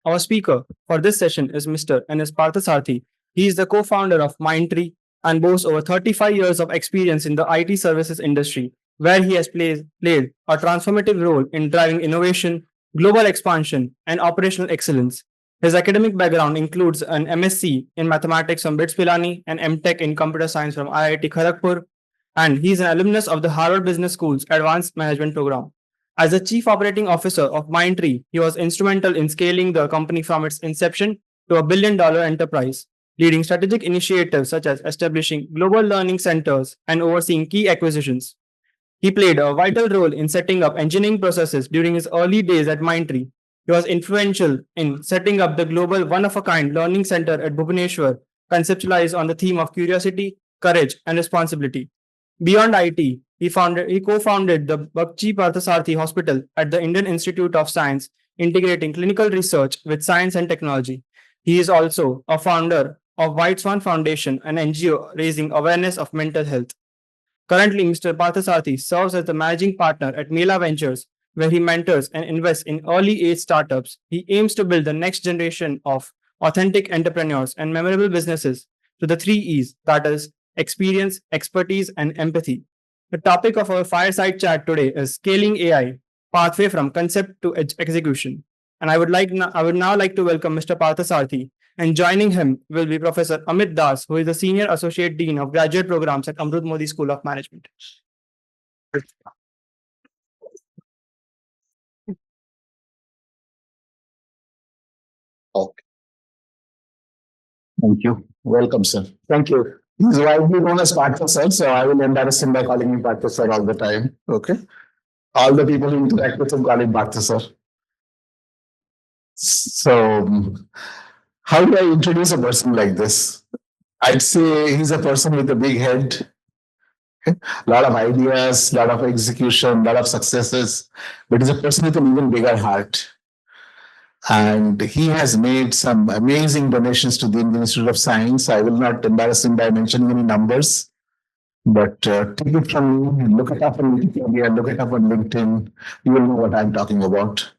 Our speaker for this session is Mr. N.S. Parthasarathy. He is the co-founder of Mindtree and boasts over 35 years of experience in the IT services industry, where he has played a transformative role in driving innovation, global expansion, and operational excellence. His academic background includes an MSc in mathematics from BITS Pilani and MTech in computer science from IIT Kharagpur, and he is an alumnus of the Harvard Business School's Advanced Management Program. As the chief operating officer of Mindtree, he was instrumental in scaling the company from its inception to a $1 billion enterprise, leading strategic initiatives such as establishing global learning centers and overseeing key acquisitions. He played a vital role in setting up engineering processes during his early days at Mindtree. He was influential in setting up the global one-of-a-kind learning center at Bhubaneswar, conceptualized on the theme of curiosity, courage, and responsibility. Beyond IT, he co-founded the Bakchi Parthasarathy Hospital at the Indian Institute of Science, integrating clinical research with science and technology. He is also a founder of White Swan Foundation, an NGO raising awareness of mental health. Currently, Mr. Parthasarathy serves as the managing partner at Mela Ventures, where he mentors and invests in early-age startups. He aims to build the next generation of authentic entrepreneurs and memorable businesses to the three E's, that is, experience, expertise, and empathy. The topic of our fireside chat today is scaling AI, pathway from concept to execution. And I would now like to welcome Mr. Parthasarathy. And joining him will be Professor Amit Das, who is the Senior Associate Dean of Graduate Programs at Amrut Modi School of Management. Okay. Thank you. Welcome, sir. Thank you. He's widely known as Partha sir, so I will embarrass him by calling him Partha sir all the time. Okay. All the people who interact with him call him Partha sir. So, how do I introduce a person like this? I'd say he's a person with a big head, a lot of ideas, a lot of execution, a lot of successes, but he's a person with an even bigger heart. And he has made some amazing donations to the Indian Institute of Science. I will not embarrass him by mentioning any numbers, but take it from me, look it up on Wikipedia, look it up on LinkedIn. You will know what I'm talking about.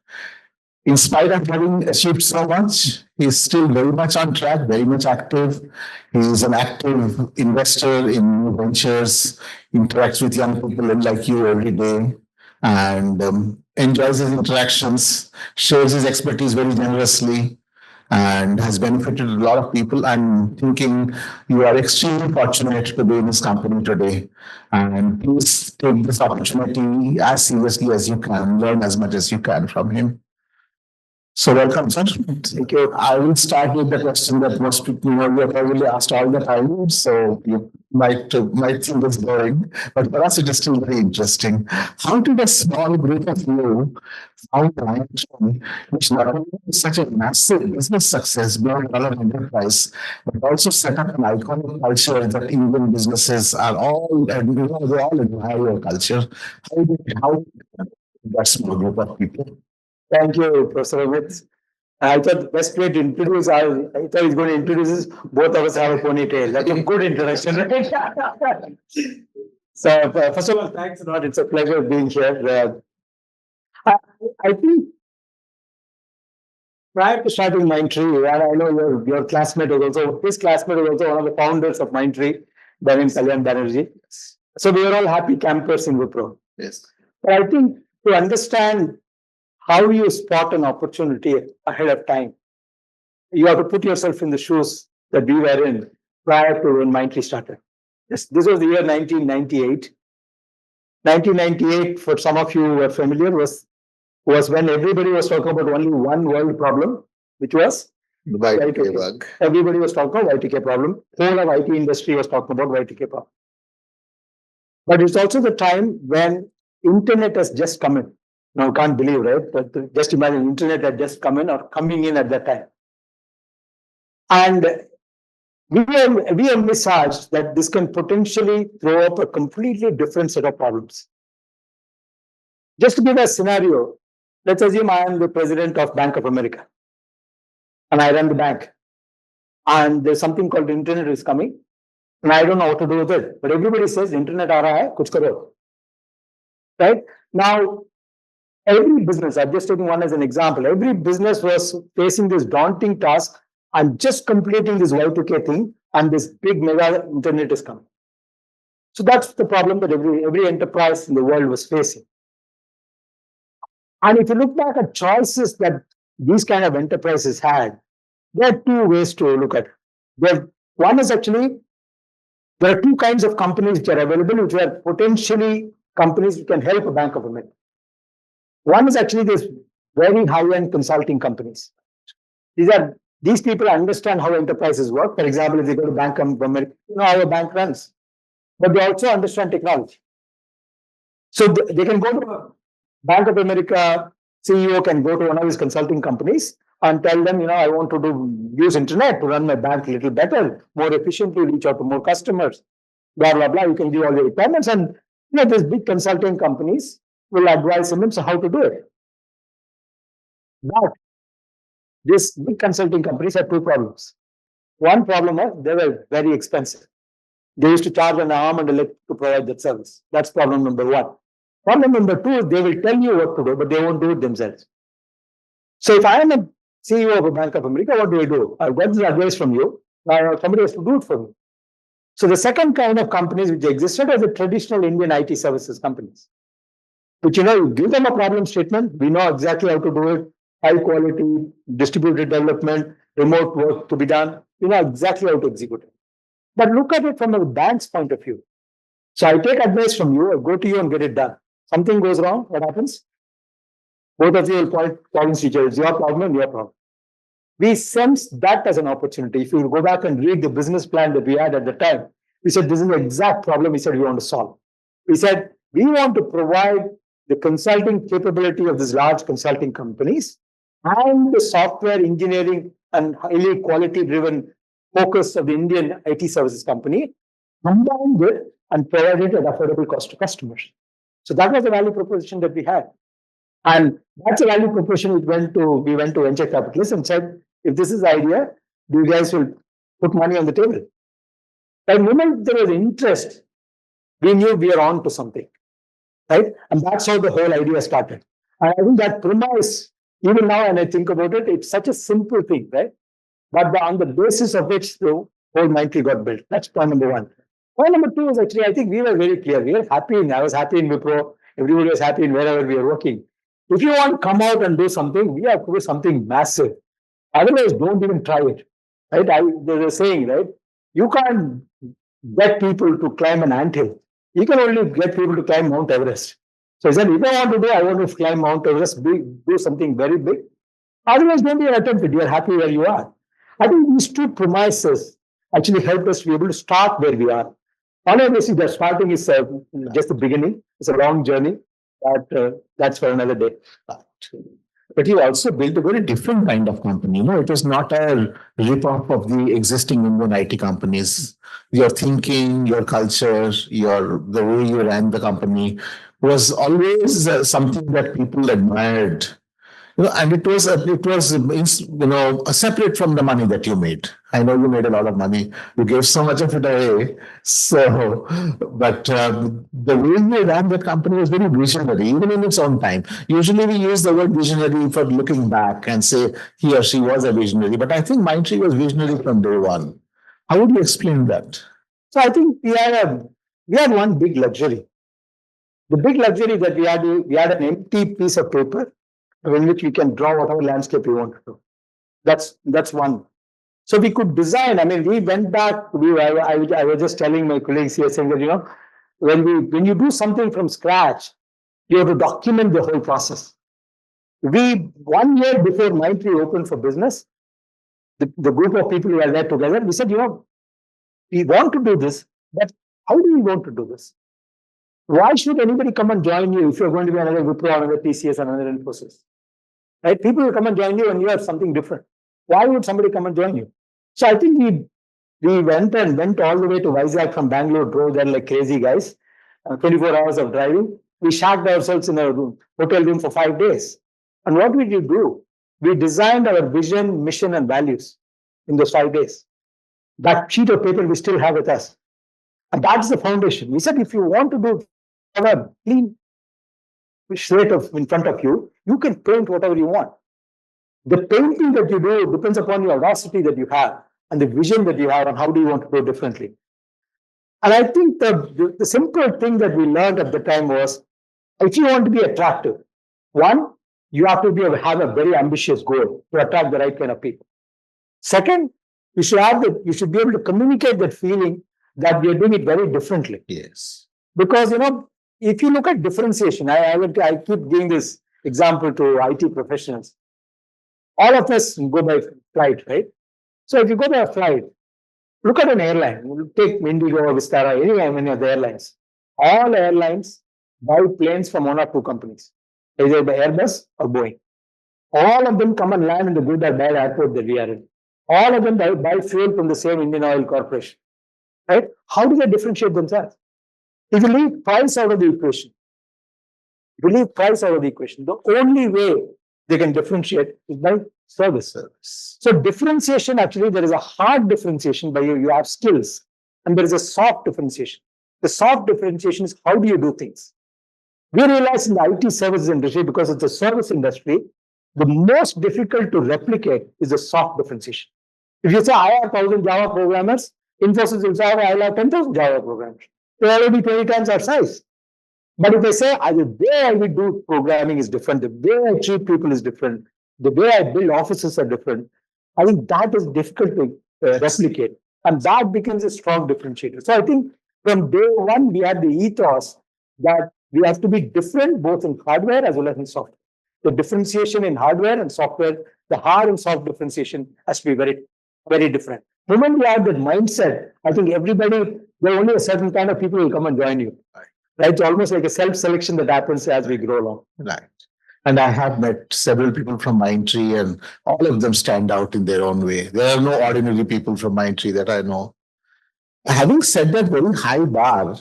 In spite of having achieved so much, he's still very much on track, very much active. He's an active investor in new ventures, interacts with young people like you every day, and enjoys his interactions, shares his expertise very generously, and has benefited a lot of people. I'm thinking you are extremely fortunate to be in this company today. And please take this opportunity as seriously as you can, learn as much as you can from him. So welcome, sir. Thank you. I will start with the question that most people you have probably asked all the time. So you might think it's boring, but for us it is still very interesting. How did a small group of you found Mindtree, which not only is such a massive business success beyond dollar enterprise, but also set up an iconic culture that Indian businesses are all, and they all admire your culture. How that small group of people? Thank you, Professor Amit. I thought the best way to introduce, I thought he's going to introduce us, both of us have a ponytail. That's a good introduction, right? So, first of all, thanks a lot. It's a pleasure being here. I think prior to starting Mindtree, and I know your classmate was also, his classmate was also one of the founders of Mindtree, Bhavin Kalyan Banerjee. So we were all happy campers in Wipro. Yes. But I think to understand how you spot an opportunity ahead of time, you have to put yourself in the shoes that we were in prior to when Mindtree started. This was the year 1998. 1998, for some of you who are familiar, was when everybody was talking about only one world problem, which was the Y2K bug. Everybody was talking about Y2K problem. Whole of IT industry was talking about Y2K problem. But it's also the time when internet has just come in. Now, can't believe, right? But just imagine internet had just come in or coming in at that time. And we are envisaged that this can potentially throw up a completely different set of problems. Just to give a scenario, let's assume I am the president of Bank of America and I run the bank. And there's something called the internet is coming and I don't know what to do with it. But everybody says internet aa raha hai, kuch karo. Right? Now, Every business, I'm just taking one as an example, every business was facing this daunting task. I'm just completing this Y2K thing, and this big mega internet is coming. So that's the problem that every enterprise in the world was facing. And if you look back at choices that these kind of enterprises had, there are two ways to look at it. One is actually, there are two kinds of companies which are available, which are potentially companies which can help a Bank of America. One is actually this very high-end consulting companies. These people understand how enterprises work. For example, if they go to Bank of America, you know how a bank runs, but they also understand technology. So they can go to a Bank of America CEO can go to one of these consulting companies and tell them, I want to use internet to run my bank a little better, more efficiently, reach out to more customers, blah, blah, blah. You can give all the requirements. And, these big consulting companies will advise them on how to do it. But these big consulting companies had two problems. One problem was they were very expensive. They used to charge an arm and a leg to provide that service. That's problem number one. Problem number two is they will tell you what to do, but they won't do it themselves. So if I am a CEO of a Bank of America, what do? I've got this advice from you. Now somebody has to do it for me. So the second kind of companies which existed are the traditional Indian IT services companies. Which, you give them a problem statement, we know exactly how to do it, high quality, distributed development, remote work to be done, we know exactly how to execute it. But look at it from a bank's point of view. So I take advice from you, I go to you and get it done. Something goes wrong, what happens? Both of you will point problems to each other. It's your problem and your problem. We sense that as an opportunity. If you go back and read the business plan that we had at the time, we said this is the exact problem we said we want to solve. We said we want to provide the consulting capability of these large consulting companies and the software engineering and highly quality-driven focus of the Indian IT services company, combined with and provided at affordable cost to customers. So that was the value proposition that we had. And that's a value proposition we went to venture capitalists and said, if this is the idea, you guys will put money on the table. The moment there was interest, we knew we are on to something, right? And that's how the whole idea started. And I think that premise, even now when I think about it, it's such a simple thing, right? But on the basis of which the whole Mindtree got built. That's point number one. Point number two is actually, I think we were very clear. We were happy. I was happy in Wipro. Everybody was happy in wherever we were working. If you want to come out and do something, we have to do something massive. Otherwise, don't even try it. Right? There's a saying, right? You can't get people to climb an anthill. You can only get people to climb Mount Everest. So he said, if I want to climb Mount Everest, do something very big. Otherwise, don't even attempt it. You are happy where you are. I think these two premises actually helped us to be able to start where we are. Obviously, the starting is just the beginning. It's a long journey. That's for another day. But you also built a very different kind of company. It was not a rip-off of the existing Indian IT companies. Your thinking, your culture, the way you ran the company was always something that people admired. And it was separate from the money that you made. I know you made a lot of money. You gave so much of it away. So, but the way we ran that company was very visionary, even in its own time. Usually we use the word visionary for looking back and say he or she was a visionary. But I think Mindtree was visionary from day one. How would you explain that? So I think we had one big luxury. The big luxury that we had an empty piece of paper in which we can draw whatever landscape we want to do. That's one. So we could design. I mean, we went back. I was just telling my colleagues here saying that when you do something from scratch, you have to document the whole process. 1 year before Mindtree opened for business, the group of people who were there together, we said, we want to do this, but how do we want to do this? Why should anybody come and join you if you're going to be another Wipro, another TCS, another Infosys? Right? People will come and join you when you have something different. Why would somebody come and join you? So I think we went all the way to Vizag from Bangalore, drove there like crazy guys, 24 hours of driving. We shacked ourselves in a hotel room for 5 days. And what did we do? We designed our vision, mission, and values in those 5 days. That sheet of paper we still have with us. And that's the foundation. We said, if you want to do have a clean slate in front of you, you can paint whatever you want. The painting that you do depends upon the audacity that you have and the vision that you have and how do you want to do it differently. And I think the simple thing that we learned at the time was, if you want to be attractive, one, you have to have a very ambitious goal to attract the right kind of people. Second, you should be able to communicate that feeling that we are doing it very differently. Yes. Because, if you look at differentiation, I keep giving this example to IT professionals. All of us go by flight, right? So if you go by a flight, look at an airline. Take Indigo or Vistara, any of the airlines. All airlines buy planes from one or two companies, either by Airbus or Boeing. All of them come and land in the good or bad airport that we are in. All of them buy fuel from the same Indian Oil Corporation. Right? How do they differentiate themselves? If you leave price out of the equation, the only way they can differentiate is by service. So differentiation, actually, there is a hard differentiation by you have skills, and there is a soft differentiation. The soft differentiation is how do you do things. We realize in the IT services industry, because it's a service industry, the most difficult to replicate is the soft differentiation. If you say, I have 1,000 Java programmers, Infosys will say, I have 10,000 Java programmers. They're already 20 times our size. But if I say, the way I will do programming is different, the way I treat people is different, the way I build offices are different, I think that is difficult to replicate. And that becomes a strong differentiator. So I think from day one, we had the ethos that we have to be different both in hardware as well as in software. The differentiation in hardware and software, the hard and soft differentiation has to be very, very different. The moment you have that mindset, I think there are only a certain kind of people who will come and join you. Right? It's almost like a self-selection that happens as we grow along. Right. And I have met several people from Mindtree, and all of them stand out in their own way. There are no ordinary people from Mindtree that I know. Having said that very high bar,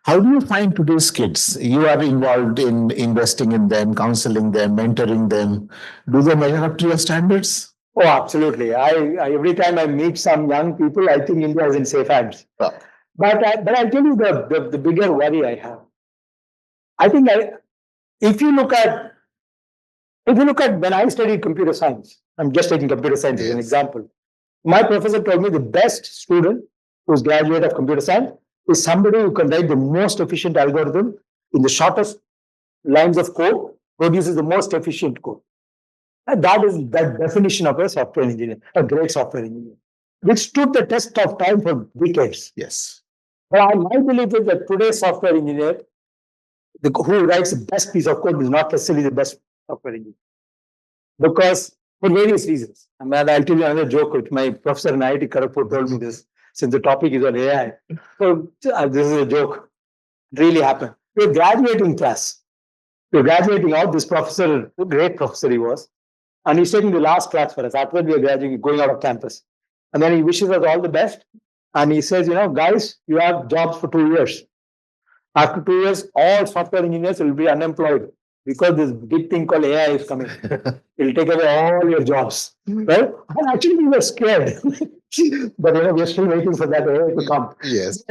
how do you find today's kids? You are involved in investing in them, counseling them, mentoring them. Do they measure up to your standards? Oh, absolutely. I every time I meet some young people, I think India is in safe hands. Oh. But I'll tell you the bigger worry I have. I think if you look at when I studied computer science, I'm just taking computer science as an example. My professor told me the best student who's graduate of computer science is somebody who can write the most efficient algorithm in the shortest lines of code, produces the most efficient code. And that is the definition of a software engineer, a great software engineer, which stood the test of time for decades. Yes. But my belief is that today's software engineer, who writes the best piece of code, is not necessarily the best software engineer. Because for various reasons. And I'll tell you another joke, which my professor in IIT Kharagpur told me this, since the topic is on AI. So this is a joke. It really happened. We're graduating class. We're graduating out. This professor, a great professor he was, and he's taking the last class for us. After we are graduating, going out of campus. And then he wishes us all the best. And he says, guys, you have jobs for 2 years. After 2 years, all software engineers will be unemployed because this big thing called AI is coming. It'll take away all your jobs. Right? And actually, we were scared. But we're still waiting for that AI to come. Yes.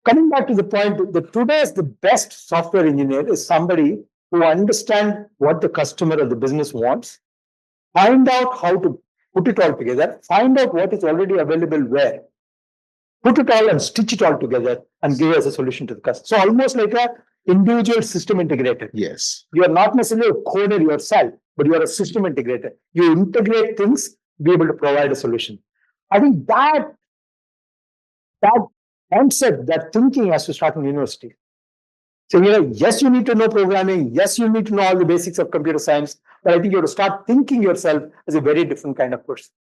Coming back to the point that today's the best software engineer is somebody who understands what the customer or the business wants, find out how to put it all together, find out what is already available where, put it all and stitch it all together and give us a solution to the customer. So almost like a individual system integrator. Yes. You are not necessarily a coder yourself, but you are a system integrator. You integrate things, be able to provide a solution. I think that concept, that thinking has to start in university. So, yes, you need to know programming. Yes, you need to know all the basics of computer science. But I think you have to start thinking yourself as a very different kind of person.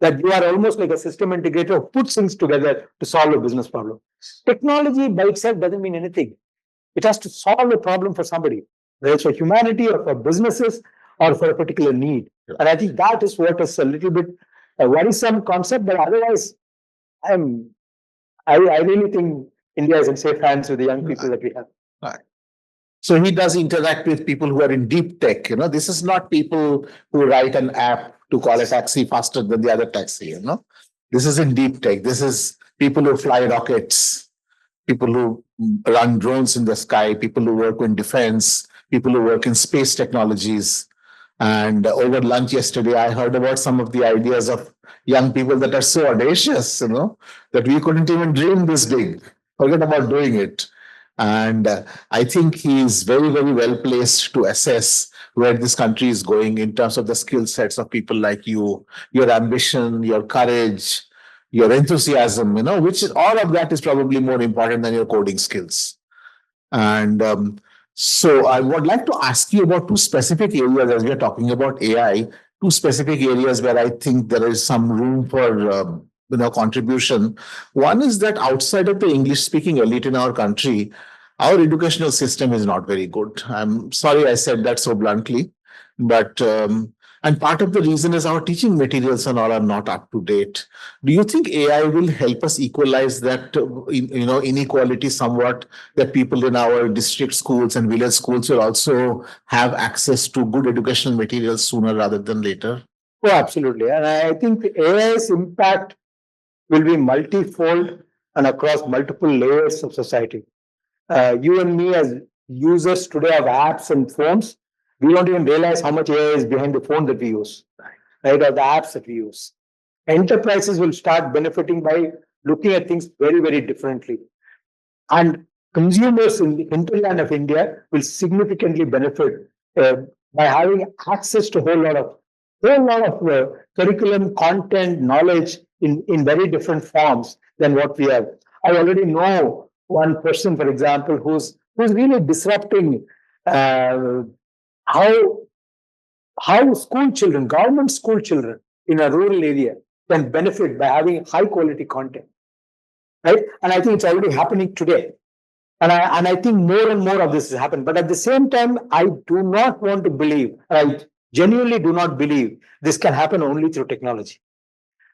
That you are almost like a system integrator who puts things together to solve a business problem. Technology by itself doesn't mean anything. It has to solve a problem for somebody, whether it's for humanity or for businesses or for a particular need. Yeah. And I think that is what is a little bit a worrisome concept. But otherwise, I really think India is in safe hands with the young people that we have. Right. So he does interact with people who are in deep tech. This is not people who write an app to call a taxi faster than the other taxi. This is in deep tech. This is people who fly rockets. people who run drones in the sky, people who work in defense, people who work in space technologies. And over lunch yesterday, I heard about some of the ideas of young people that are so audacious, that we couldn't even dream this big. Forget about doing it. And I think he is very, very well placed to assess where this country is going in terms of the skill sets of people like you, your ambition, your courage, your enthusiasm, which is, all of that is probably more important than your coding skills. And so I would like to ask you about two specific areas as we are talking about AI, two specific areas where I think there is some room for contribution. One is that outside of the English speaking elite in our country, our educational system is not very good. I'm sorry I said that so bluntly, but and part of the reason is our teaching materials and all are not up to date. Do you think AI will help us equalize that inequality somewhat, that people in our district schools and village schools will also have access to good educational materials sooner rather than later? Oh, absolutely. And I think AI's impact will be multifold and across multiple layers of society. You and me as users today of apps and phones, we don't even realize how much AI is behind the phone that we use, right? Or the apps that we use. Enterprises will start benefiting by looking at things very, very differently. And consumers in the hinterland of India will significantly benefit by having access to a whole lot of curriculum, content, knowledge in very different forms than what we have. I already know one person, for example, who's really disrupting how school children, government school children in a rural area can benefit by having high quality content, right? And I think it's already happening today. And I think more and more of this is happening. But at the same time, I do not want to believe, I genuinely do not believe this can happen only through technology.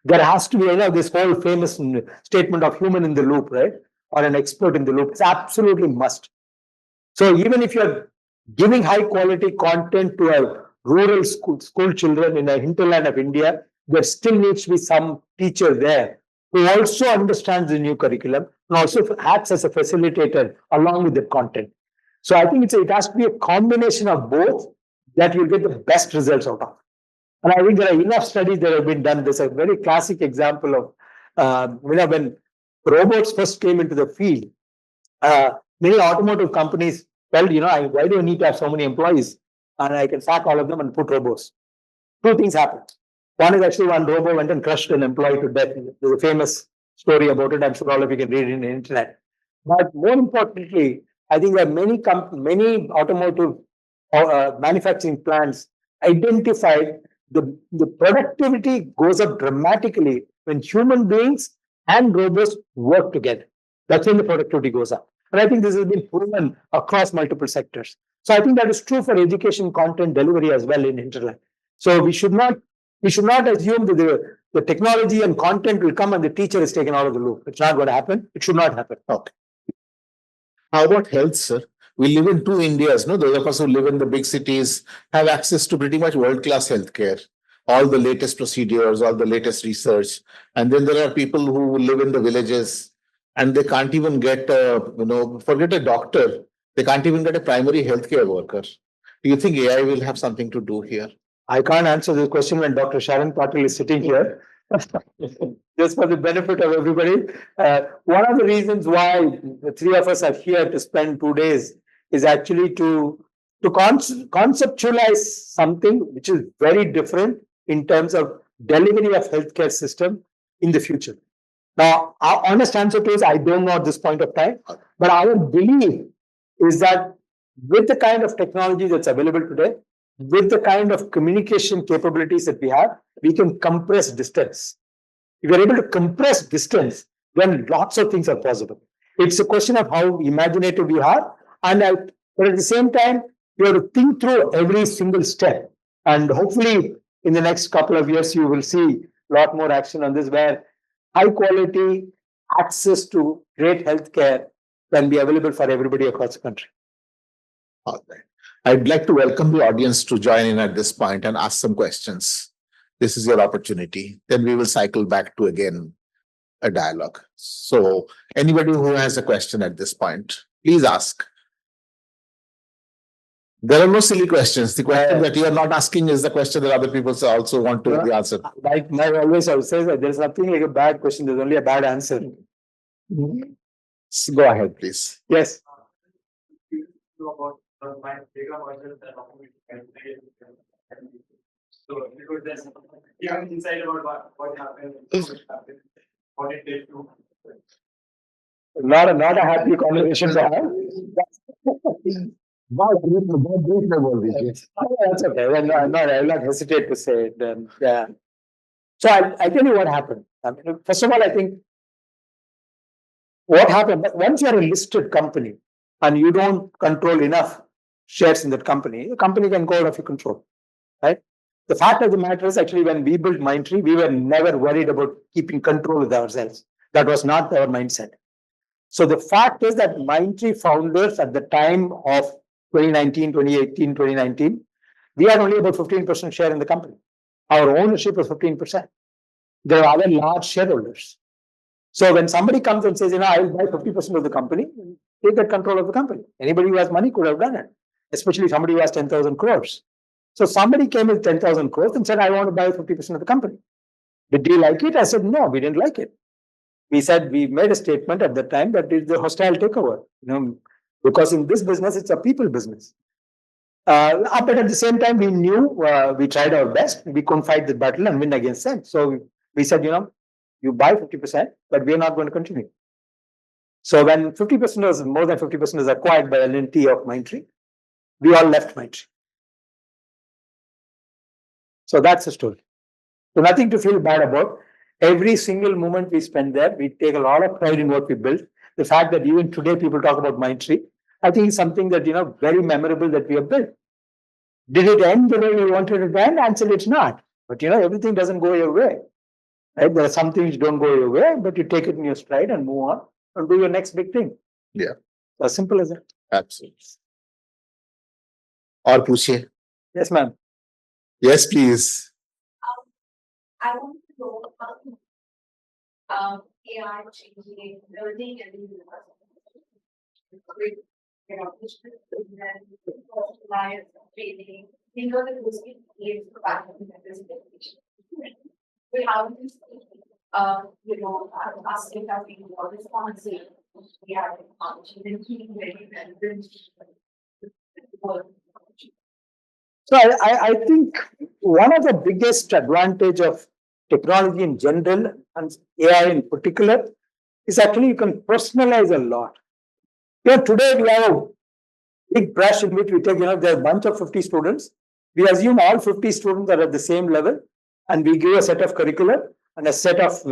There has to be, this whole famous statement of human in the loop, right? Or an expert in the loop. It's absolutely must. So even if you're giving high quality content to a rural school children in a hinterland of India, there still needs to be some teacher there who also understands the new curriculum and also acts as a facilitator along with the content. So I think it has to be a combination of both that you'll get the best results out of. And I think there are enough studies that have been done. There's a very classic example of when robots first came into the field. Many automotive companies felt, why do you need to have so many employees? And I can sack all of them and put robots. Two things happened. One is actually one robot went and crushed an employee to death. There's a famous story about it. I'm sure all of you can read it in the internet. But more importantly, I think there are many automotive manufacturing plants identified the productivity goes up dramatically when human beings and robots work together. That's when the productivity goes up. And I think this has been proven across multiple sectors. So I think that is true for education content delivery as well in hinterland. So we should not assume that the technology and content will come and the teacher is taken out of the loop. It's not going to happen. It should not happen. Okay. How about health, sir? We live in two Indias, no? Those of us who live in the big cities have access to pretty much world-class healthcare, all the latest procedures, all the latest research. And then there are people who live in the villages and they can't even get, forget a doctor. They can't even get a primary healthcare worker. Do you think AI will have something to do here? I can't answer this question when Dr. Sharon Patil is sitting here. Just for the benefit of everybody. One of the reasons why the three of us are here to spend 2 days is actually to conceptualize something which is very different in terms of delivery of healthcare system in the future. Now, our honest answer to is I don't know at this point of time, but our belief is that with the kind of technology that's available today, with the kind of communication capabilities that we have, we can compress distance. If you're able to compress distance, then lots of things are possible. It's a question of how imaginative you are. But at the same time, you have to think through every single step. And hopefully, in the next couple of years, you will see a lot more action on this where high quality access to great healthcare can be available for everybody across the country. All right. I'd like to welcome the audience to join in at this point and ask some questions. This is your opportunity. Then we will cycle back to again a dialogue. So anybody who has a question at this point, please ask. There are no silly questions. The question that you are not asking is the question that other people also want to be answered. Like my always I would say that there's nothing like a bad question, there's only a bad answer. So go ahead, please. Yes. So you could just give an insight about what happened, what it did to. Not a happy conversation to have. That's okay. I'll not hesitate to say it. Yeah. So I'll tell you what happened. I mean, first of all, I think what happened, once you're a listed company and you don't control enough shares in that company, the company can go out of your control, right? The fact of the matter is, actually, when we built Mindtree, we were never worried about keeping control with ourselves. That was not our mindset. So the fact is that Mindtree founders at the time of 2019, 2018, 2019, we had only about 15% share in the company. Our ownership was 15%. There are other large shareholders. So when somebody comes and says, I'll buy 50% of the company, take that control of the company. Anybody who has money could have done it, especially somebody who has 10,000 crores. So somebody came with 10,000 crores and said, I want to buy 50% of the company. Did you like it? I said, no, we didn't like it. We said, we made a statement at the time that it's a hostile takeover, because in this business, it's a people business. But at the same time, we knew, we tried our best. We couldn't fight the battle and win against them. So we said, you buy 50%, but we're not going to continue. So when 50% was more than 50% is acquired by L&T of Mindtree, we all left Mindtree. So that's the story. So nothing to feel bad about. Every single moment we spend there, we take a lot of pride in what we built. The fact that even today people talk about Mindtree, I think is something that, very memorable that we have built. Did it end the way we wanted it to end? Answer, it's not. But, everything doesn't go your way. Right? There are some things don't go your way, but you take it in your stride and move on and do your next big thing. Yeah. As simple as that. Absolutely. Or पूछिए. Yes, ma'am. Yes, please. I want to know AI changing learning and training. We know that this is we have this, asking that we are responsive. We are function and keeping very relevant. So I think one of the biggest advantage of technology in general and AI in particular is actually you can personalize a lot. Today we have a big brush in which we take, there are a bunch of 50 students. We assume all 50 students are at the same level and we give a set of curriculum and a set of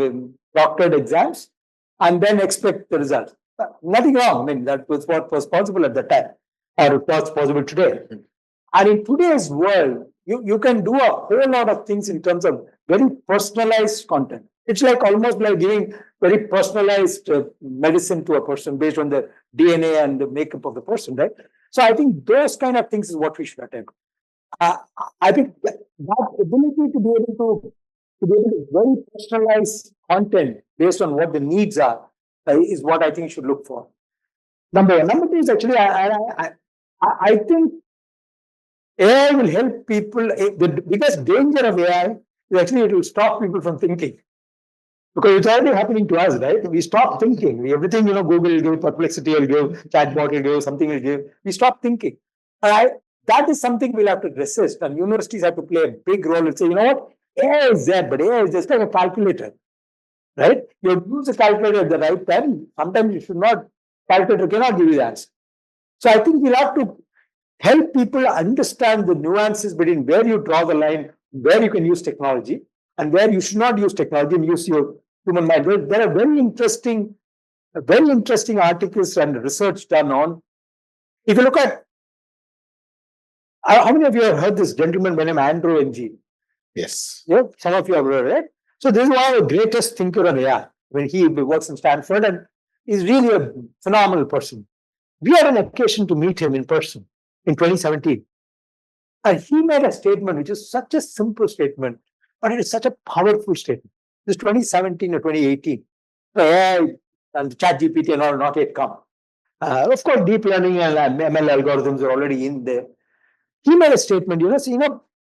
proctored exams and then expect the results. Nothing wrong. I mean, that was what was possible at the time or what's possible today. And in today's world, you can do a whole lot of things in terms of very personalized content. It's like almost like giving very personalized medicine to a person based on the DNA and the makeup of the person, right? So I think those kind of things is what we should attempt. I think that ability to be able to very personalize content based on what the needs are is what I think you should look for. Number one. Number two is actually, I think AI will help people. The biggest danger of AI is actually it will stop people from thinking. Because it's already happening to us, right? We stop thinking. Everything, Google will give, Perplexity will give, chatbot will give, something will give. We stop thinking. That is something we'll have to resist. And universities have to play a big role and say, what? AI is there, but AI is just like a calculator, right? You use a calculator at the right time. Sometimes you should not. Calculator cannot give you the answer. So I think we'll have to help people understand the nuances between where you draw the line, where you can use technology, and where you should not use technology and use your human mind. There are very interesting articles and research done on. If you look at, how many of you have heard this gentleman by the name Andrew Ng? Yes. Yeah, some of you have heard it. So this is one of the greatest thinker on AI. When he works in Stanford and he's really a phenomenal person. We had an occasion to meet him in person in 2017. And he made a statement, which is such a simple statement, but it is such a powerful statement. This 2017 or 2018. So AI and ChatGPT and all not yet come. Of course, deep learning and ML algorithms are already in there. He made a statement,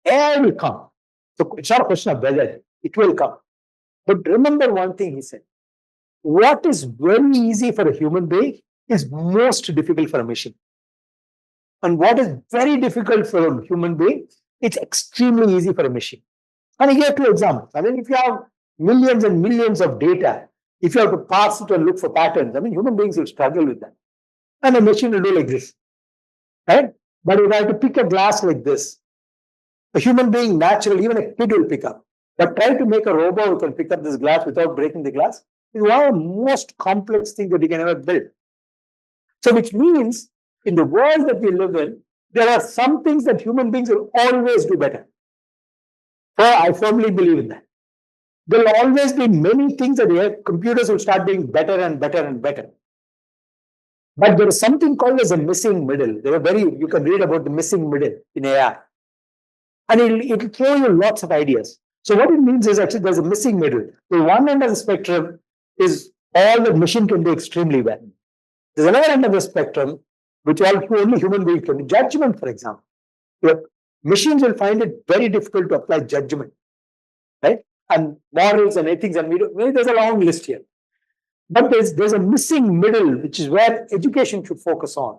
AI will come. So it's not a question of whether, it will come. But remember one thing he said, what is very easy for a human being is most difficult for a machine. And what is very difficult for a human being, it's extremely easy for a machine. And he gave two examples. I mean, if you have millions and millions of data, if you have to parse it and look for patterns, I mean, human beings will struggle with that. And a machine will do like this, right? But if I have to pick a glass like this, a human being naturally, even a kid will pick up. But try to make a robot who can pick up this glass without breaking the glass is one of the most complex things that you can ever build. So which means in the world that we live in, there are some things that human beings will always do better. So I firmly believe in that. There will always be many things that computers will start doing better and better and better. But there is something called as a missing middle. You can read about the missing middle in AI. And it'll throw you lots of ideas. So what it means is actually there's a missing middle. The one end of the spectrum is all the machine can do extremely well. There's another end of the spectrum, which only human beings can do. Judgment, for example. Machines will find it very difficult to apply judgment, right? And morals and ethics, and there's a long list here. But there's a missing middle, which is where education should focus on.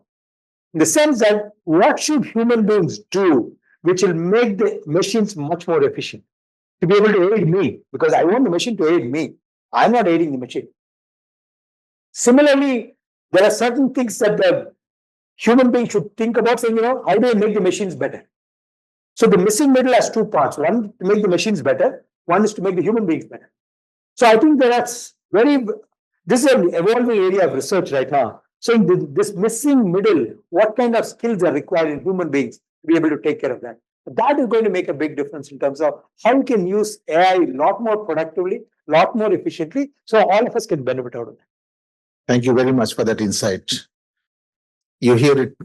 In the sense that what should human beings do, which will make the machines much more efficient, to be able to aid me, because I want the machine to aid me. I'm not aiding the machine. Similarly, there are certain things that the human being should think about, saying, how do I make the machines better? So the missing middle has two parts. One, to make the machines better. One is to make the human beings better. So I think this is an evolving area of research right now. So in this missing middle, what kind of skills are required in human beings to be able to take care of that? That is going to make a big difference in terms of how we can use AI a lot more productively, a lot more efficiently, so all of us can benefit out of that. Thank you very much for that insight. You hear it.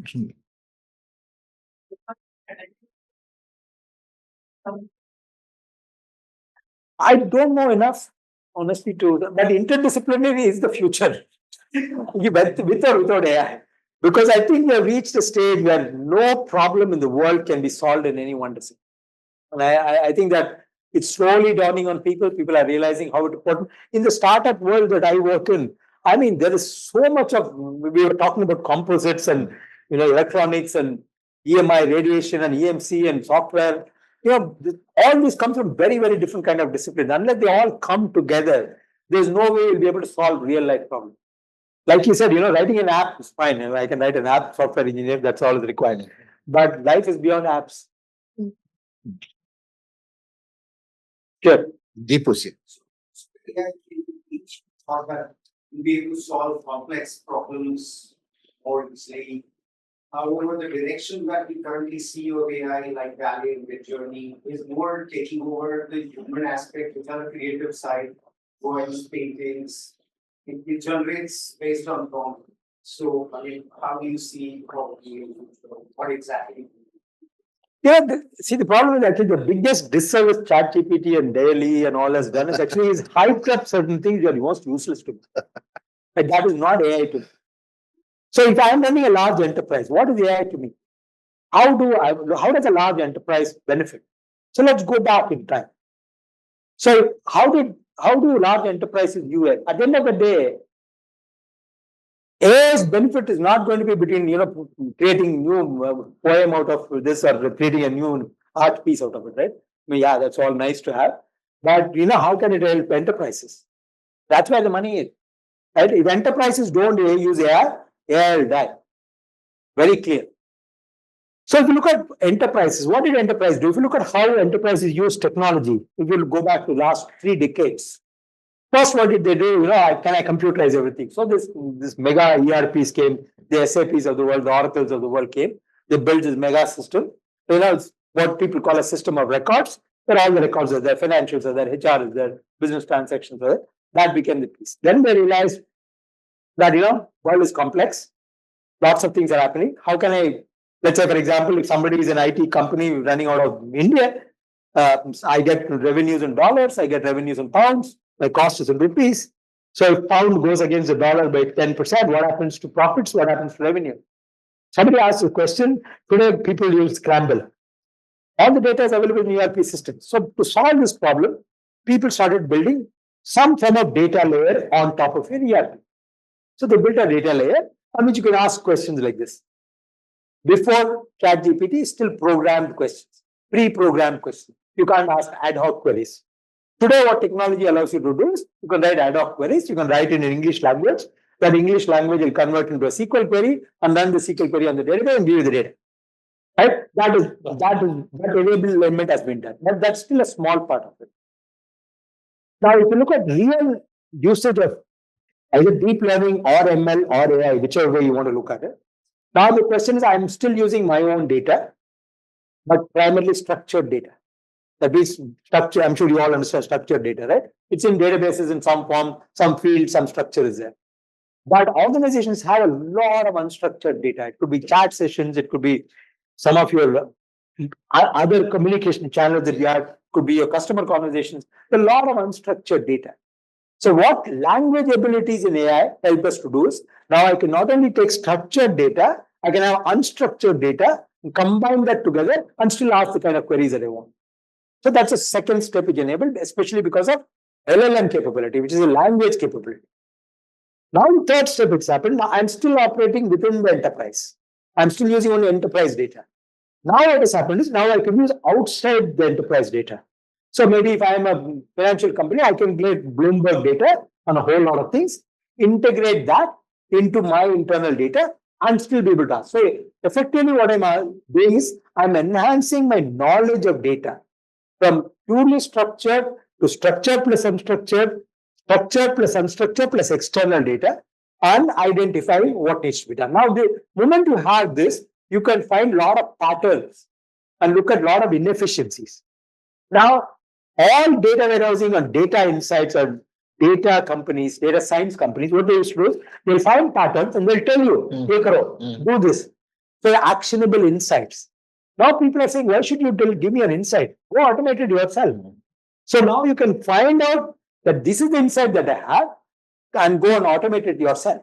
I don't know enough, honestly, but interdisciplinary is the future, with or without AI. Because I think we have reached a stage where no problem in the world can be solved in any one discipline. And I think that it's slowly dawning on people. People are realizing how important. In the startup world that I work in, I mean, there is so much of, we were talking about composites and electronics and EMI, radiation and EMC and software. All this comes from very, very different kind of disciplines. Unless they all come together, there's no way we'll be able to solve real life problems. Like you said, writing an app is fine. I can write an app, software engineer, that's all is required. But life is beyond apps. Sure. Deep question. Thought that you'll be able to solve complex problems more easily. However, the direction that we currently see of AI, like Valley and Midjourney, is more taking over the human aspect, which on the creative side, drawings, paintings. It generates based on prompt. So, I mean, how do you see probably what exactly? See, the problem is actually the biggest disservice ChatGPT and Daily and all has done is actually is hyped up certain things that are most useless to me. Like that is not AI to me. So if I am running a large enterprise, what is AI to me? How does a large enterprise benefit? So let's go back in time. So how do large enterprises use it? At the end of the day, AI's benefit is not going to be between creating new poem out of this or creating a new art piece out of it, right? I mean, yeah, that's all nice to have, but how can it help enterprises? That's where the money is, right? If enterprises don't use AI, AI will die. Very clear. So if you look at enterprises, what did enterprise do? If you look at how enterprises use technology, if you go back to the last 3 decades, first, what did they do? Can I computerize everything? So this mega ERPs came, the SAPs of the world, the Oracles of the world came. They built this mega system. It's what people call a system of records. Where all the records are there, financials are there, HR is there, business transactions are there. That became the piece. Then they realized that world is complex. Lots of things are happening. How can let's say, for example, if somebody is an IT company running out of India, I get revenues in dollars, I get revenues in pounds. My cost is in rupees. So if pound goes against the dollar by 10%, what happens to profits? What happens to revenue? Somebody asked a question. Today, people use Scramble. All the data is available in ERP systems. So to solve this problem, people started building some form of data layer on top of your ERP. So they built a data layer on which you can ask questions like this. Before ChatGPT, still programmed questions, pre-programmed questions. You can't ask ad hoc queries. Today, what technology allows you to do is you can write ad hoc queries. You can write in an English language. That English language will convert into a SQL query and run the SQL query on the database and give you the data. Right? That enable element has been done. But that's still a small part of it. Now, if you look at real usage of either deep learning or ML or AI, whichever way you want to look at it. Now the question is, I'm still using my own data, but primarily structured data. That means structure, I'm sure you all understand structured data, right? It's in databases in some form, some field, some structure is there. But organizations have a lot of unstructured data. It could be chat sessions, it could be some of your other communication channels that you have, could be your customer conversations, a lot of unstructured data. So what language abilities in AI help us to do is, now I can not only take structured data, I can have unstructured data, and combine that together and still ask the kind of queries that I want. So that's a second step which enabled, especially because of LLM capability, which is a language capability. Now the third step it's happened, now I'm still operating within the enterprise. I'm still using only enterprise data. Now what has happened is, now I can use outside the enterprise data. So maybe if I am a financial company, I can get Bloomberg data on a whole lot of things, integrate that into my internal data and still be able to ask. So effectively what I'm doing is I'm enhancing my knowledge of data from purely structured to structured plus unstructured, structured plus unstructured plus external data, and identifying what needs to be done. Now, the moment you have this, you can find a lot of patterns and look at a lot of inefficiencies. Now, all data warehousing and data insights and data companies, data science companies, what they used to do is they'll find patterns and they'll tell you, hey, Karo, do this. So actionable insights. Now people are saying, why should you give me an insight? Go automate it yourself. So now you can find out that this is the insight that I have and go and automate it yourself.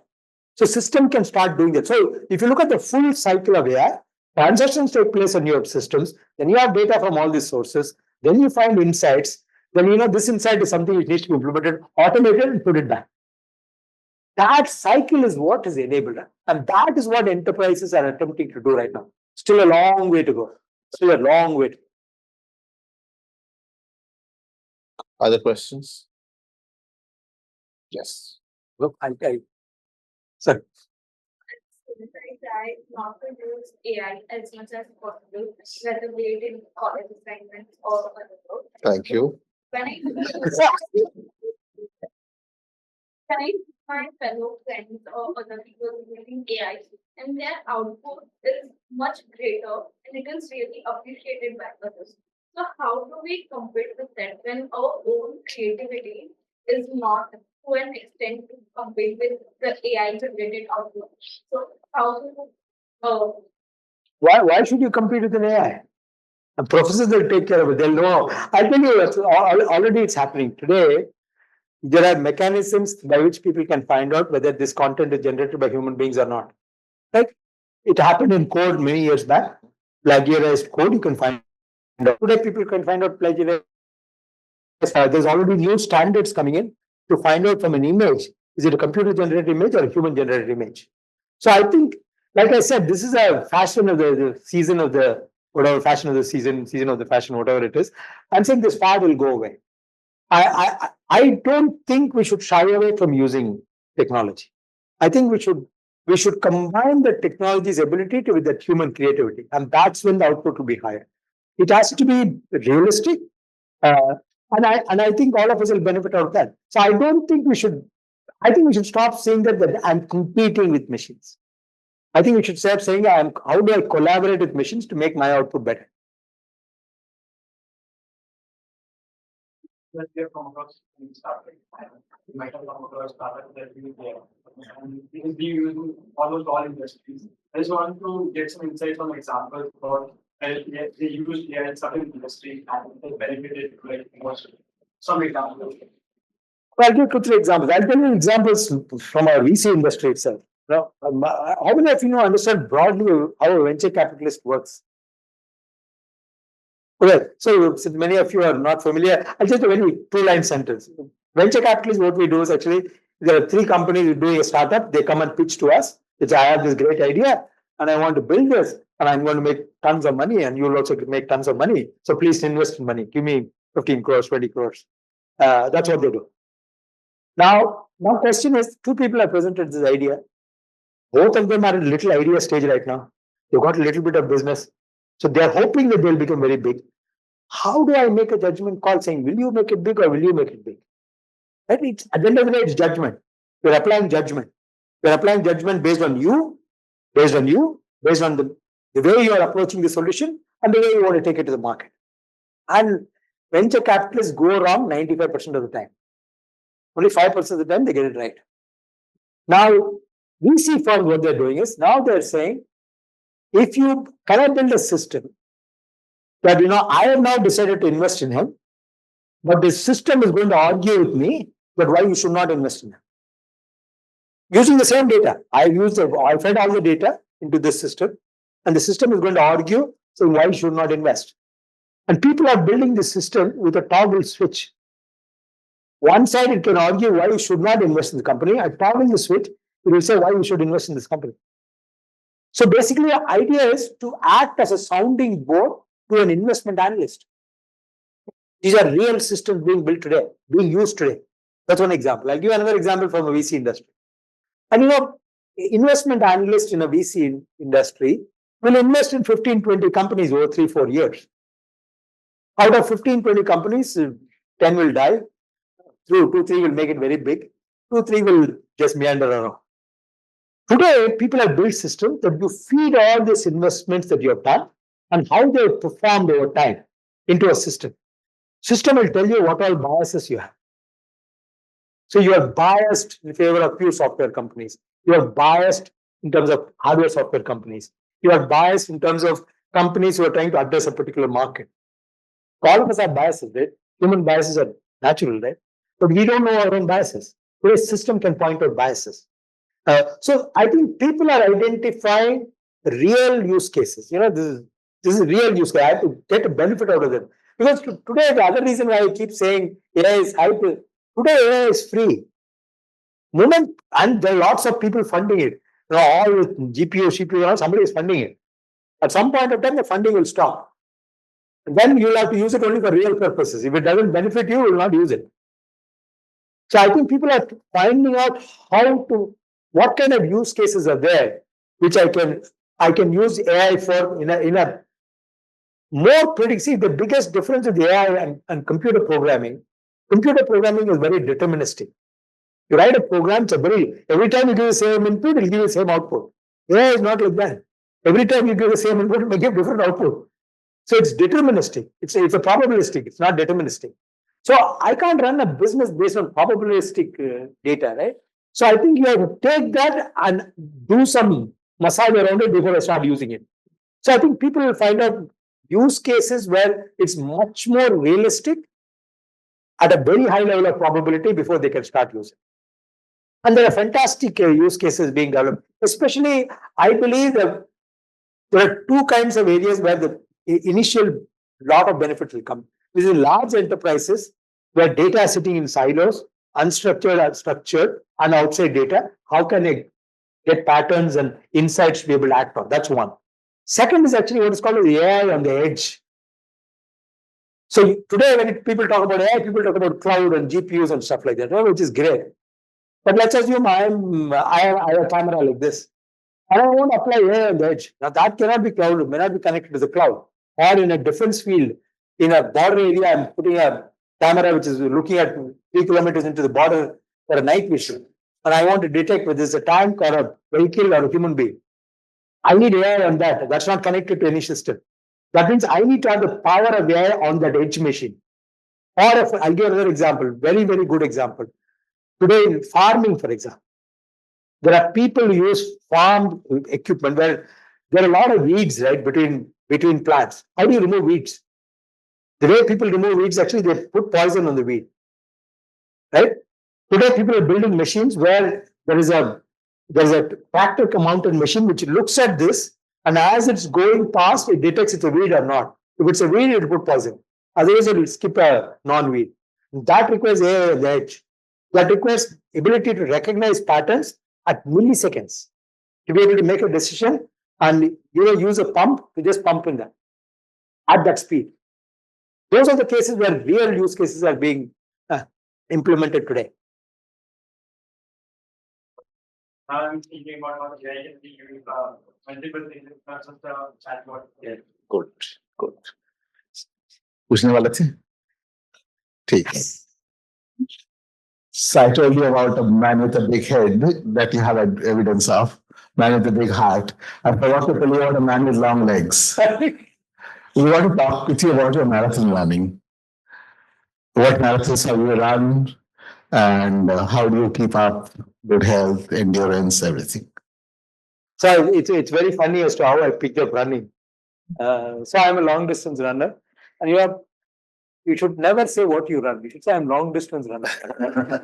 So system can start doing that. So if you look at the full cycle of AI, transactions take place on your systems, then you have data from all these sources, then you find insights, then you know this insight is something which needs to be implemented, automated and put it back. That cycle is what is enabled. And that is what enterprises are attempting to do right now. Still a long way to go. Still a long way to go. Other questions? Yes. Look, sir. I try not to use AI as much as possible, whether related to college assignments or other work. Thank you. When I when I find fellow friends or other people using AI and their output is much greater and it is really appreciated by others. So how do we compete with that when our own creativity is not to an extent to compete with the AI generated output? So how do Why should you compete with an AI? And professors will take care of it. They'll know. I tell you, already it's happening. Today, there are mechanisms by which people can find out whether this content is generated by human beings or not. Like it happened in code many years back. Plagiarized code, you can find out. Today, people can find out plagiarized. There's already new standards coming in to find out from an image, is it a computer generated image or a human generated image? So I think, like I said, this is a fashion of the season of the whatever fashion of the season of the fashion, whatever it is. I'm saying this fad will go away. I don't think we should shy away from using technology. I think we should combine the technology's ability with that human creativity, and that's when the output will be higher. It has to be realistic, and I think all of us will benefit out of that. So I don't think we should. I think we should stop saying that I'm competing with machines. I think we should start saying how do I collaborate with machines to make my output better. When we have come across startup, we might have come across startup that we there. And we will be using almost all industries. I just want to get some insights on examples for they use AI in certain industry and they benefited like most. Some examples. I'll give 2, 3 examples. I'll tell you examples from our VC industry itself. Now, how many of you know understand broadly how a venture capitalist works? Okay, so since many of you are not familiar, I'll just a very two-line sentence. Venture capitalist, what we do is actually there are 3 companies doing a startup. They come and pitch to us. It's I have this great idea and I want to build this and I'm going to make tons of money and you'll also make tons of money. So please invest in money. Give me 15 crores, 20 crores. That's what they do. Now question is, 2 people have presented this idea. Both of them are at a little idea stage right now. They've got a little bit of business. So they're hoping that they'll become very big. How do I make a judgment call saying, will you make it big or will you make it big? Right? It's, at the end of the day, it's judgment. You're applying judgment. You're applying judgment based on you, based on the way you are approaching the solution and the way you want to take it to the market. And venture capitalists go wrong 95% of the time. Only 5% of the time they get it right. Now, VC firms, what they're doing is, now they're saying, if you cannot build a system that, I have now decided to invest in him, but the system is going to argue with me that why you should not invest in him. Using the same data, I fed all the data into this system, and the system is going to argue, so why you should not invest. And people are building this system with a toggle switch. One side, it can argue why you should not invest in the company. I toggle the switch, it will say why you should invest in this company. So basically, the idea is to act as a sounding board to an investment analyst. These are real systems being built today, being used today. That's one example. I'll give another example from a VC industry. And investment analyst in a VC industry will invest in 15, 20 companies over 3, 4 years. Out of 15, 20 companies, 10 will die. 2, 3 will make it very big. 2, 3 will just meander around. Today, people have built systems that you feed all these investments that you have done and how they have performed over time into a system. System will tell you what all biases you have. So you are biased in favor of few software companies. You are biased in terms of hardware software companies. You are biased in terms of companies who are trying to address a particular market. All of us have biases, right? Human biases are natural, right? But we don't know our own biases. Today's system can point out biases. So I think people are identifying real use cases. This is real use case. I have to get a benefit out of it. Because today, the other reason why I keep saying AI is hype, today AI is free. And there are lots of people funding it. All with GPU, CPU, somebody is funding it. At some point of time, the funding will stop. And then you'll have to use it only for real purposes. If it doesn't benefit you, you will not use it. So I think people are finding out what kind of use cases are there, which I can use AI for in a more predictive. See, the biggest difference with AI and computer programming is very deterministic. You write a program, every time you give the same input, it will give the same output. AI is not like that. Every time you give the same input, it may give different output. So it's deterministic. It's a probabilistic. It's not deterministic. So I can't run a business based on probabilistic data, right? So I think you have to take that and do some massage around it before I start using it. So I think people will find out use cases where it's much more realistic at a very high level of probability before they can start using. And there are fantastic use cases being developed. Especially, I believe that there are 2 kinds of areas where the initial lot of benefits will come. These are large enterprises where data is sitting in silos, unstructured and structured, and outside data. How can I get patterns and insights to be able to act on? That's one. Second is actually what is called the AI on the edge. So today, when people talk about AI, people talk about cloud and GPUs and stuff like that, which is great. But let's assume I have a camera like this, and I want to apply AI on the edge. Now that cannot be cloud, it may not be connected to the cloud. Or in a defense field, in a border area, I'm putting a camera which is looking at 3 kilometers into the border for a night vision. And I want to detect whether it's a tank or a vehicle or a human being. I need AI on that. That's not connected to any system. That means I need to have the power of AI on that edge machine. Or I'll give another example, very, very good example. Today in farming, for example, there are people who use farm equipment where there are a lot of weeds, right, between plants. How do you remove weeds? The way people remove weeds, actually, they put poison on the weed, right? Today, people are building machines where there is a tractor mounted machine which looks at this, and as it's going past, it detects it's a weed or not. If it's a weed, it will put poison. Otherwise, it will skip a non-weed. That requires AI at the edge. That requires ability to recognize patterns at milliseconds to be able to make a decision and use a pump to just pump in that at that speed. Those are the cases where real use cases are being implemented today. I'm thinking about how AI can be used multiple things, not just a chatbot. Yeah. Good, good. पूछने वाले थे? ठीक. So I told you about a man with a big head that you have evidence of, man with a big heart. I forgot to tell you about a man with long legs. We want to talk with you about your marathon running. What marathons have you run, and how do you keep up good health, endurance, everything? So it's very funny as to how I picked up running. So I'm a long distance runner, and you should never say what you run. You should say I'm long distance runner.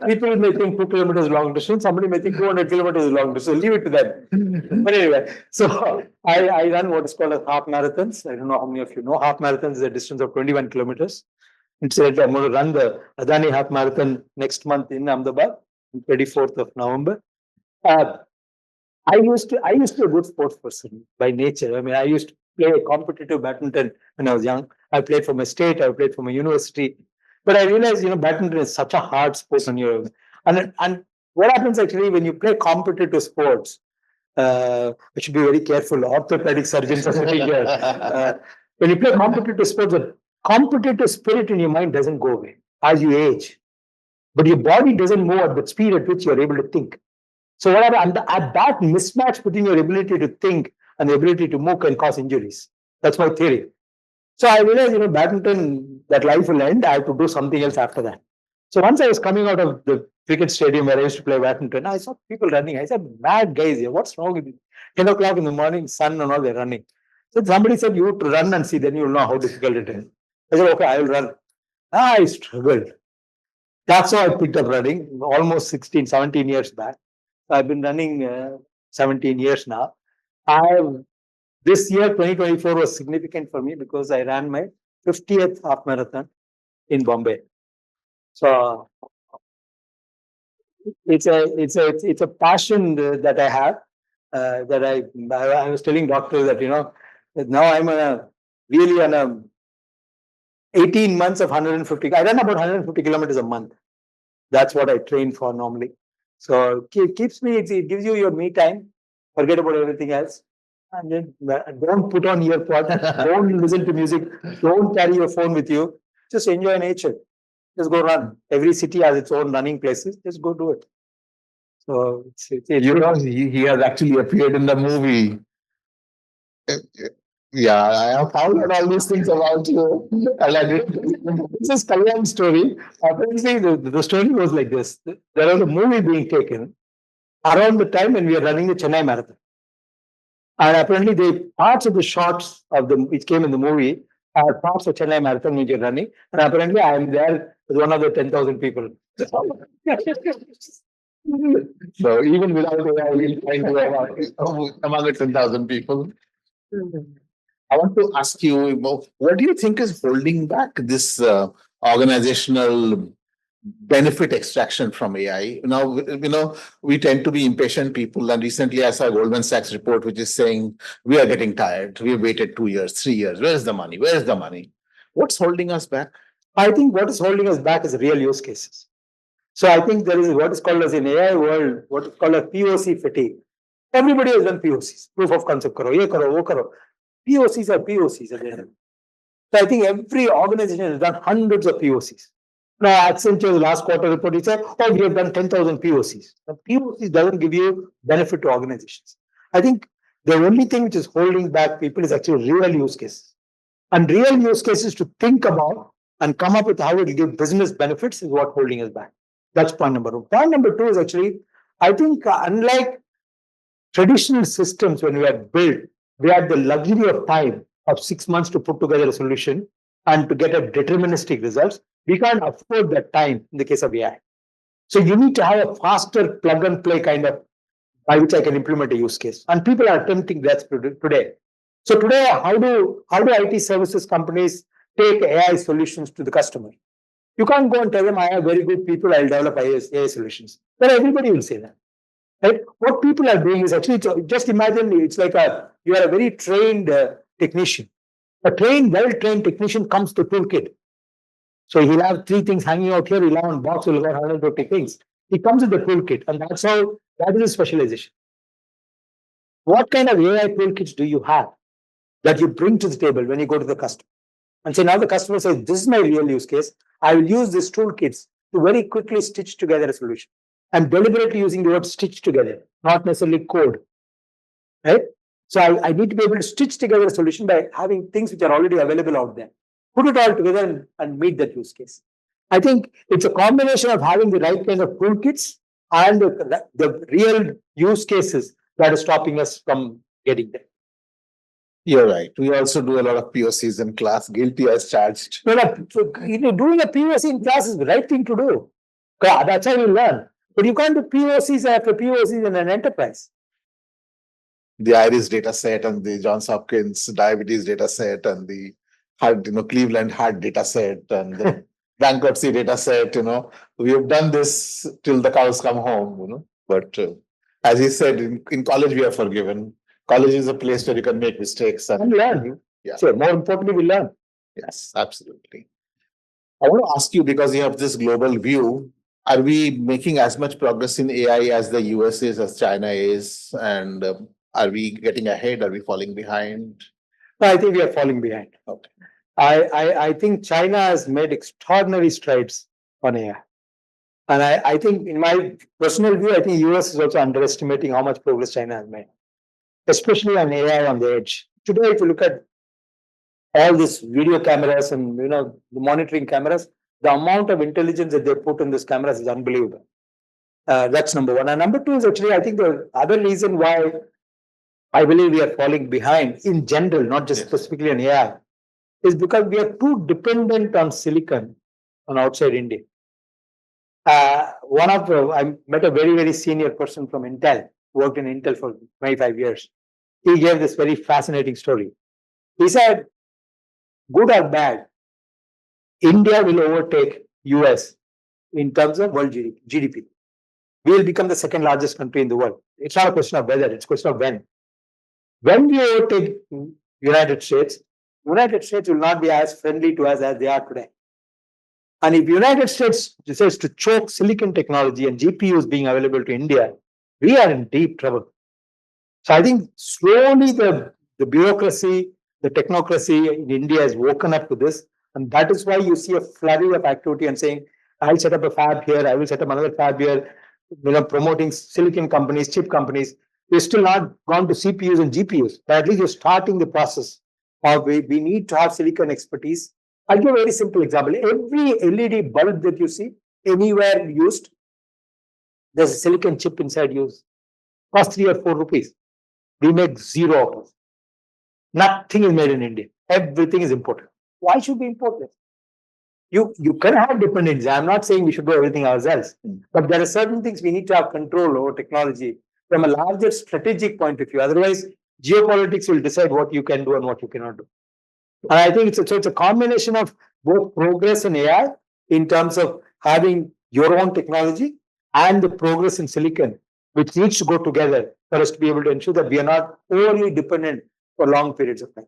People may think 2 kilometers long distance. Somebody may think 200 kilometers is long distance. Leave it to them. But anyway, so I run what is called as half marathons. I don't know how many of you know. Half marathons is a distance of 21 kilometers. Incidentally, I'm going to run the Adani half marathon next month in Ahmedabad, 24th of November. I used to be a good sports person by nature. I mean, I used to play competitive badminton when I was young. I played for my state, I played for my university. But I realized, badminton is such a hard sport on your and what happens actually when you play competitive sports, we should be very careful. Orthopedic surgeons are sitting here. When you play competitive sports, the competitive spirit in your mind doesn't go away as you age. But your body doesn't move at the speed at which you're able to think. So what at that mismatch between your ability to think and the ability to move can cause injuries. That's my theory. So I realized, badminton, that life will end. I have to do something else after that. So once I was coming out of the cricket stadium where I used to play badminton, I saw people running. I said, mad guys here, what's wrong with you? 10 o'clock in the morning, sun and all, they're running. So somebody said, you have to run and see, then you'll know how difficult it is. I said, okay, I will run. I struggled. That's how I picked up running almost 16, 17 years back. I've been running 17 years now. This year, 2024, was significant for me because I ran my 50th half marathon in Bombay. So it's a passion that I have. That I was telling doctors that that now I'm really on a 18 months of 150. I run about 150 kilometers a month. That's what I train for normally. So it gives you your me time. Forget about everything else. And then don't put on earpods. Don't listen to music. Don't carry your phone with you. Just enjoy nature. Just go run. Every city has its own running places. Just go do it. So he has actually appeared in the movie. Yeah, I have found out all these things about you. It's a Kalyan story. Apparently, the story was like this. There was a movie being taken around the time when we were running the Chennai Marathon. And apparently, the parts of the shots of which came in the movie are parts of Chennai Marathon which you're running. And apparently, I am there with one of the 10,000 people. So even without AI, we'll find you among the 10,000 people. I want to ask you, what do you think is holding back this organizational benefit extraction from AI? Now, we tend to be impatient people. And recently I saw a Goldman Sachs report, which is saying we are getting tired. We have waited 2 years, 3 years. Where is the money? Where is the money? What's holding us back? I think what is holding us back is real use cases. So I think there is what is called as in AI world, what is called a POC fatigue. Everybody has done POCs, proof of concept karo, ye karo, wo karo. POCs are POCs at the end. So I think every organization has done hundreds of POCs. Now, Accenture's last quarter report, it said, oh, we have done 10,000 POCs. Now, POCs doesn't give you benefit to organizations. I think the only thing which is holding back people is actually real use cases. And real use cases to think about and come up with how it will give business benefits is what holding us back. That's point number one. Point number two is actually, I think unlike traditional systems when we had built, we had the luxury of time of 6 months to put together a solution and to get a deterministic results. We can't afford that time in the case of AI. So you need to have a faster plug and play kind of by which I can implement a use case. And people are attempting that today. So today, how do IT services companies take AI solutions to the customer? You can't go and tell them, I have very good people, I'll develop AI solutions. But everybody will say that. Right? What people are doing is actually, just imagine it's like you are a very trained technician. A well-trained technician comes to toolkit. So he'll have 3 things hanging out here, he'll have one box, he'll have 150 things. He comes with the toolkit, and that is a specialization. What kind of AI toolkits do you have that you bring to the table when you go to the customer? And say, now the customer says, this is my real use case. I will use these toolkits to very quickly stitch together a solution. I'm deliberately using the word stitch together, not necessarily code. Right? So I need to be able to stitch together a solution by having things which are already available out there. Put it all together and meet that use case. I think it's a combination of having the right kind of toolkits and the real use cases that is stopping us from getting there. You're right. We also do a lot of POCs in class, guilty as charged. No, doing a POC in class is the right thing to do. That's how you learn. But you can't do POCs after POCs in an enterprise. The Iris data set and the Johns Hopkins diabetes data set and the Cleveland heart data set and the bankruptcy data set, we have done this till the cows come home, but as he said, in college we are forgiven. College is a place where you can make mistakes and learn. Yeah. So more importantly, we learn. Yes, absolutely. I want to ask you, because you have this global view, are we making as much progress in AI as the US is, as China is? And are we getting ahead? Are we falling behind? No, I think we are falling behind. Okay. I think China has made extraordinary strides on AI. And I think, in my personal view, I think US is also underestimating how much progress China has made, especially on AI on the edge. Today, if you look at all these video cameras and the monitoring cameras, the amount of intelligence that they put in these cameras is unbelievable. That's number one. And number two is actually, I think the other reason why I believe we are falling behind in general, not just specifically on AI, is because we are too dependent on silicon on outside India. I met a very, very senior person from Intel, worked in Intel for 25 years. He gave this very fascinating story. He said, good or bad, India will overtake US in terms of world GDP. We will become the second largest country in the world. It's not a question of whether, it's a question of when. When we overtake United States will not be as friendly to us as they are today. And if United States decides to choke silicon technology and GPUs being available to India, we are in deep trouble. So I think slowly the bureaucracy, the technocracy in India has woken up to this. And that is why you see a flurry of activity and saying, I'll set up a fab here, I will set up another fab here, promoting silicon companies, chip companies. We're still not gone to CPUs and GPUs, but at least you're starting the process of we need to have silicon expertise. I'll give a very simple example. Every LED bulb that you see anywhere used, there's a silicon chip inside used. Cost 3 or 4 rupees. We make zero of it. Nothing is made in India. Everything is imported. Why should we import this? You can have dependency. I'm not saying we should do everything ourselves, but there are certain things we need to have control over technology from a larger strategic point of view. Otherwise, geopolitics will decide what you can do and what you cannot do. And I think it's a combination of both progress in AI in terms of having your own technology and the progress in silicon, which needs to go together for us to be able to ensure that we are not overly dependent for long periods of time.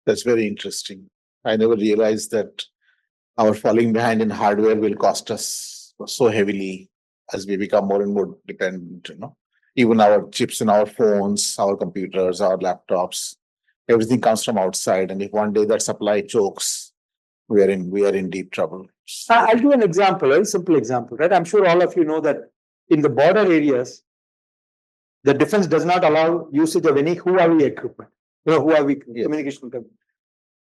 That's very interesting. I never realized that our falling behind in hardware will cost us so heavily as we become more and more dependent. Even our chips in our phones, our computers, our laptops, everything comes from outside. And if one day that supply chokes, we are in deep trouble. I'll give an example, a very simple example, right? I'm sure all of you know that in the border areas, the defense does not allow usage of any Huawei equipment. Huawei communication equipment.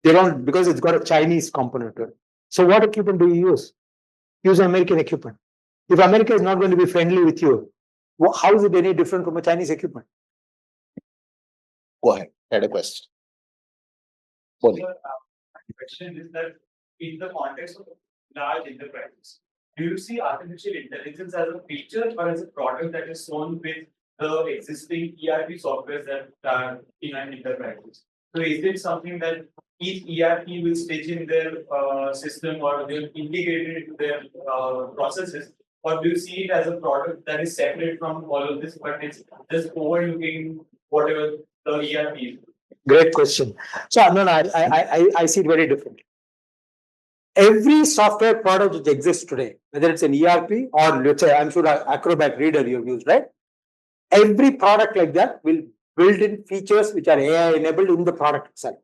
They don't, because it's got a Chinese component to it. So what equipment do you use? Use American equipment. If America is not going to be friendly with you, how is it any different from a Chinese equipment? Go ahead. I had a question. The question is that in the context of large enterprises, do you see artificial intelligence as a feature or as a product that is sold with the existing ERP software that are in an enterprise? So is it something that each ERP will stitch in their system or they'll integrate it into their processes? Or do you see it as a product that is separate from all of this, but it's just overlooking whatever the ERP is? Great question. So no, I see it very differently. Every software product which exists today, whether it's an ERP or let's say I'm sure Acrobat Reader you've used, right? Every product like that will build in features which are AI enabled in the product itself.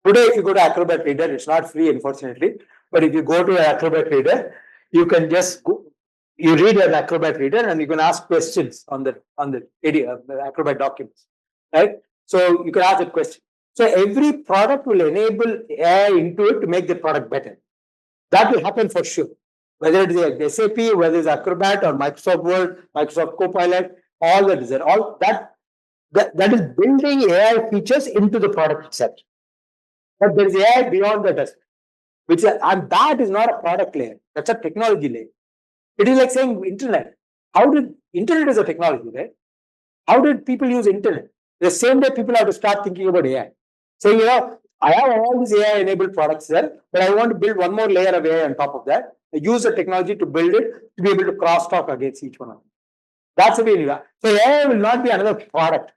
Today, if you go to Acrobat Reader, it's not free, unfortunately. But if you go to Acrobat Reader, you can just go, you read an Acrobat Reader and you can ask questions on the Acrobat documents, right? So you can ask a question. So every product will enable AI into it to make the product better. That will happen for sure. Whether it is SAP, whether it's Acrobat or Microsoft Word, Microsoft Copilot, all that is there. All that is building AI features into the product itself. But there is AI beyond that aspect, and that is not a product layer. That's a technology layer. It is like saying internet. Internet is a technology, right? How did people use internet? The same day people have to start thinking about AI. Saying, I have all these AI enabled products there, but I want to build one more layer of AI on top of that. I use the technology to build it to be able to cross talk against each one of them. That's the way you are. So AI will not be another product.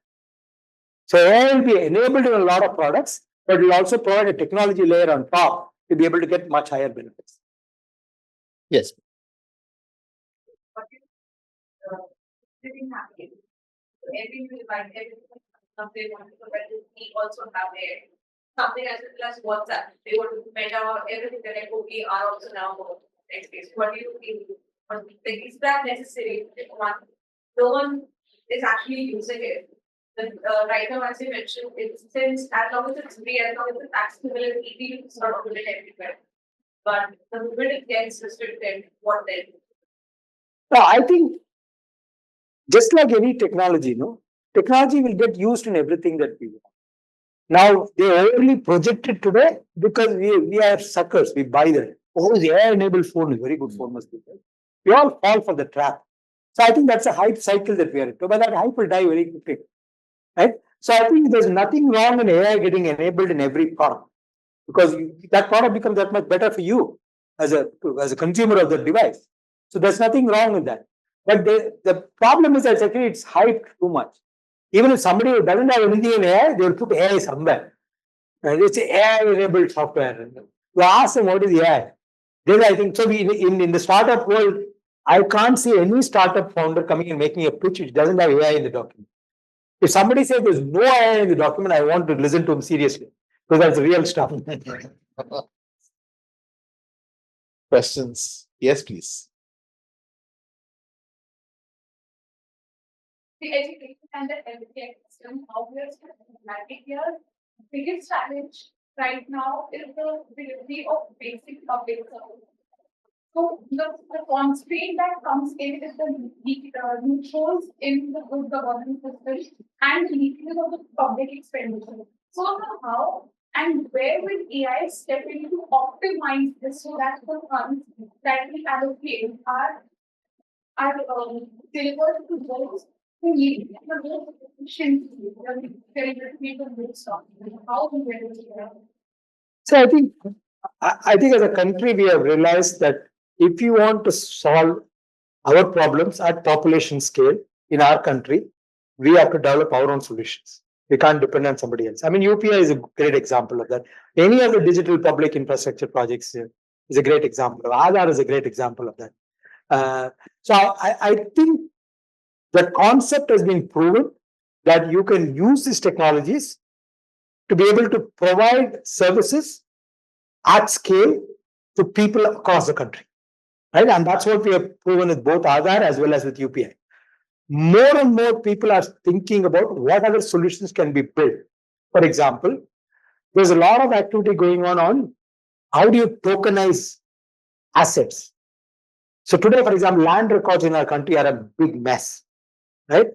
So AI will be enabled in a lot of products, but it will also provide a technology layer on top to be able to get much higher benefits. Yes. But everything happening. Everything like everything, something want to we also have it. Something as well as WhatsApp. They want to meta everything that we are also now next space. What do you think? Is that necessary? No one is actually using it. Right now, as you mentioned, it's since as long as it's free, as long as it's accessible and easy to sort of put it everywhere. But the moment it gets restricted, what then? No, I think just like any technology, technology will get used in everything that we want. Now, they overly project it today because we are suckers. We buy that. Oh, the AI-enabled phone is very good phone, must be. We all fall for the trap. So I think that's a hype cycle that we are into. But that hype will die very quickly. Right? So I think there's nothing wrong in AI getting enabled in every product because that product becomes that much better for you as a consumer of the device. So there's nothing wrong with that. But the problem is that actually it's hyped too much. Even if somebody who doesn't have anything in AI, they will put AI somewhere. And it's AI-enabled software. You ask them what is AI. Then I think so. In the startup world, I can't see any startup founder coming and making a pitch which doesn't have AI in the document. If somebody says there's no AI in the document, I want to listen to him seriously because that's real stuff. Questions? Yes, please. The education and the healthcare system, how we are systematic here. Biggest challenge right now is the delivery of basic public service. So the constraint that comes in is the loopholes in the good governance system and leakage of the public expenditure. So how and where will AI step in to optimize this so that the funds that we allocate are delivered to those who need the most efficiently? How we will do that? So I think as a country we have realized that if you want to solve our problems at population scale in our country, we have to develop our own solutions. We can't depend on somebody else. I mean, UPI is a great example of that. Any of the digital public infrastructure projects is a great example. Aadhaar is a great example of that. So I think the concept has been proven that you can use these technologies to be able to provide services at scale to people across the country. Right? And that's what we have proven with both Aadhaar as well as with UPI. More and more people are thinking about what other solutions can be built. For example, there's a lot of activity going on how do you tokenize assets. So today, for example, land records in our country are a big mess, right?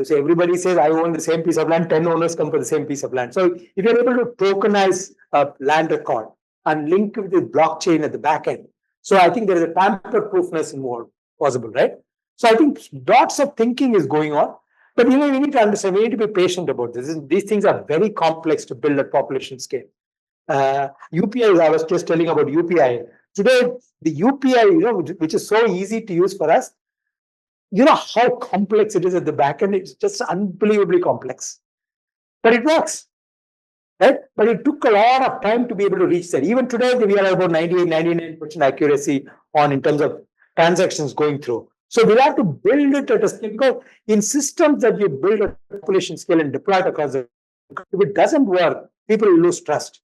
So everybody says, I own the same piece of land, 10 owners come for the same piece of land. So if you're able to tokenize a land record and link with the blockchain at the back end, So I think there is a tamper-proofness involved, possible, right? So I think lots of thinking is going on. But we need to understand, we need to be patient about this. These things are very complex to build at population scale. UPI, I was just telling about UPI. Today, the UPI, which is so easy to use for us, how complex it is at the back end. It's just unbelievably complex. But it works, right? But it took a lot of time to be able to reach that. Even today, we are about 98, 99% accuracy in terms of transactions going through. So we have to build it at a scale, because in systems that you build at population scale and deploy it across the country, if it doesn't work, people will lose trust.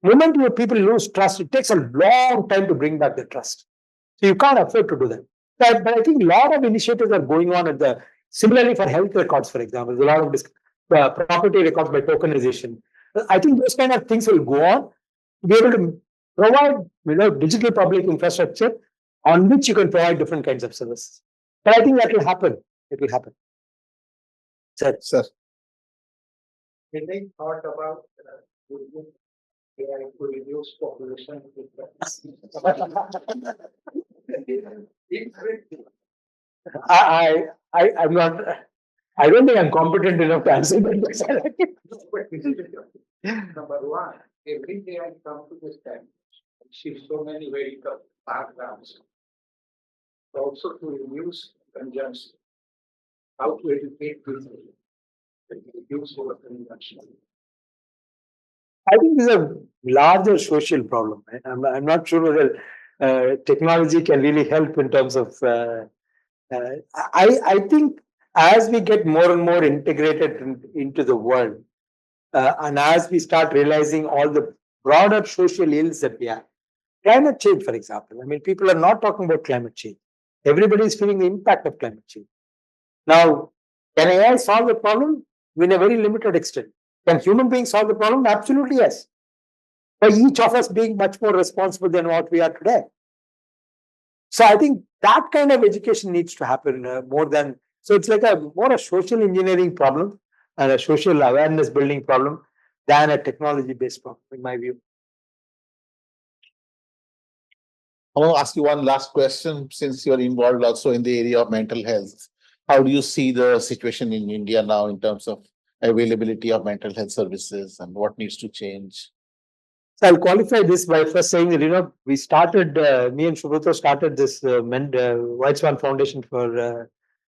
The moment people lose trust, it takes a long time to bring back the trust. So you can't afford to do that. But I think a lot of initiatives are going on similarly for health records, for example. There's a lot of property records by tokenization. I think those kind of things will go on to be able to provide digital public infrastructure on which you can provide different kinds of services. But I think that will happen. It will happen. Sir. Did they thought about AI to reduce population? I'm not. I don't think I'm competent enough to answer that question. Number one, every day I come to this time, I see so many very tough backgrounds. Also to reduce conjunction, how to educate people, reduce over conjunction. I think this is a larger social problem. Right? I'm not sure whether technology can really help in terms of. I think as we get more and more integrated into the world, and as we start realizing all the broader social ills that we have, climate change, for example. I mean, people are not talking about climate change. Everybody is feeling the impact of climate change. Now, can AI solve the problem? In a very limited extent. Can human beings solve the problem? Absolutely, yes. By each of us being much more responsible than what we are today. So I think that kind of education needs to happen more than. So it's like more a social engineering problem and a social awareness building problem than a technology based problem, in my view. I want to ask you one last question, since you're involved also in the area of mental health. How do you see the situation in India now in terms of availability of mental health services and what needs to change? So I'll qualify this by first saying that, we started, me and Shubhata started this White Swan Foundation for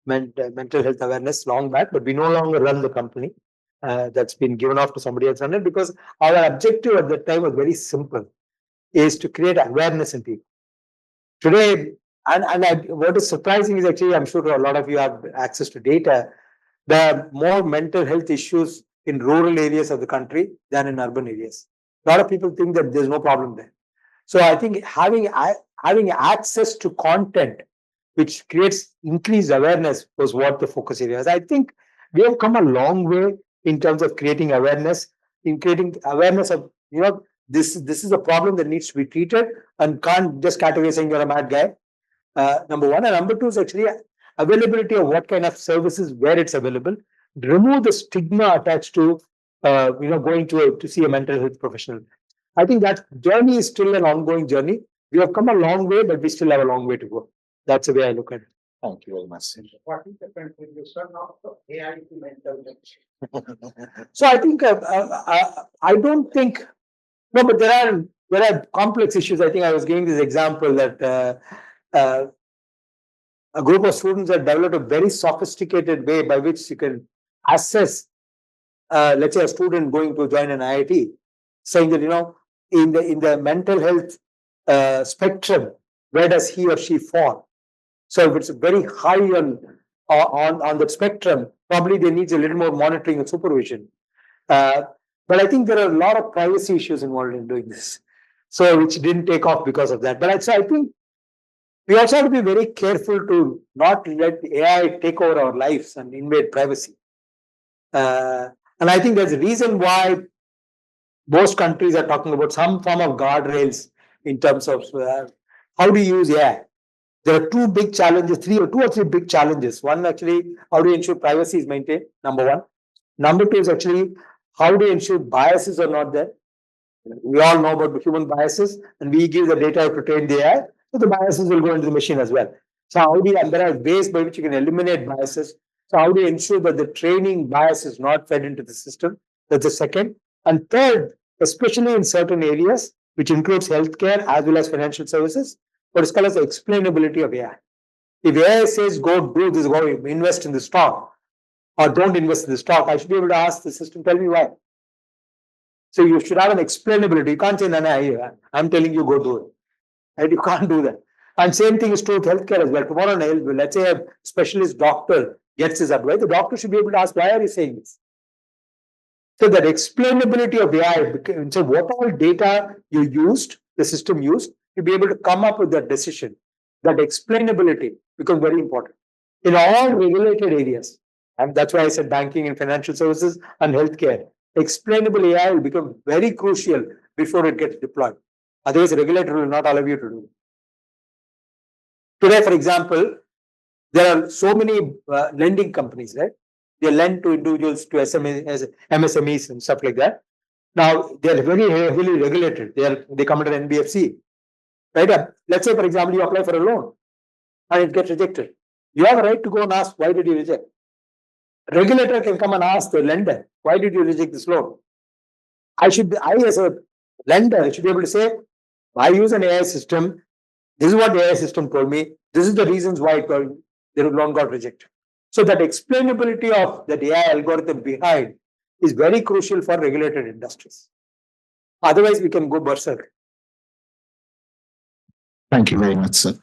mental health awareness long back, but we no longer run the company. That's been given off to somebody else run it, because our objective at that time was very simple, is to create awareness in people. Today, what is surprising is actually, I'm sure a lot of you have access to data, there are more mental health issues in rural areas of the country than in urban areas. A lot of people think that there's no problem there. So I think having access to content which creates increased awareness was what the focus area is. I think we have come a long way in terms of creating awareness, of, this is a problem that needs to be treated and can't just categorize saying you're a mad guy. Number one. And number two is actually availability of what kind of services, where it's available. Remove the stigma attached to going to see a mental health professional. I think that journey is still an ongoing journey. We have come a long way, but we still have a long way to go. That's the way I look at it. Thank you very much. What is the contribution of AI to mental health? So I think I don't think but there are complex issues. I think I was giving this example that a group of students have developed a very sophisticated way by which you can assess, let's say, a student going to join an IIT, saying that in the mental health spectrum, where does he or she fall? So if it's very high on the spectrum, probably they need a little more monitoring and supervision. But I think there are a lot of privacy issues involved in doing this, so which didn't take off because of that. But I think we also have to be very careful to not let AI take over our lives and invade privacy. And I think there's a reason why most countries are talking about some form of guardrails in terms of how do you use AI. There are two big challenges, two or three big challenges. One, actually, how do you ensure privacy is maintained? Number one. Number two is actually, how do you ensure biases are not there? We all know about the human biases, and we give the data to train the AI. So the biases will go into the machine as well. So how do you, and there are ways by which you can eliminate biases. So how do you ensure that the training bias is not fed into the system? That's the second. And third, especially in certain areas, which includes healthcare as well as financial services, what is called as the explainability of AI. If AI says go do this, go invest in the stock, or don't invest in the stock, I should be able to ask the system, tell me why. So you should have an explainability. You can't say, no, no, I'm telling you, go do it. And you can't do that. And same thing is true with healthcare as well. Tomorrow, let's say a specialist doctor gets his advice, the doctor should be able to ask, why are you saying this? So that explainability of AI, so what all data you used, the system used, to be able to come up with that decision. That explainability becomes very important in all regulated areas. And that's why I said banking and financial services and healthcare. Explainable AI will become very crucial before it gets deployed. Otherwise, the regulator will not allow you to do it. Today, for example, there are so many lending companies, right? They lend to individuals, to MSMEs and stuff like that. Now, they are very heavily regulated. They come under NBFC, right? Let's say, for example, you apply for a loan and it gets rejected. You have a right to go and ask, why did you reject? Regulator can come and ask the lender, why did you reject this loan? I as a lender, should be able to say, I use an AI system. This is what the AI system told me. This is the reasons why the loan got rejected. So that explainability of the AI algorithm behind is very crucial for regulated industries. Otherwise, we can go berserk. Thank you very much, sir.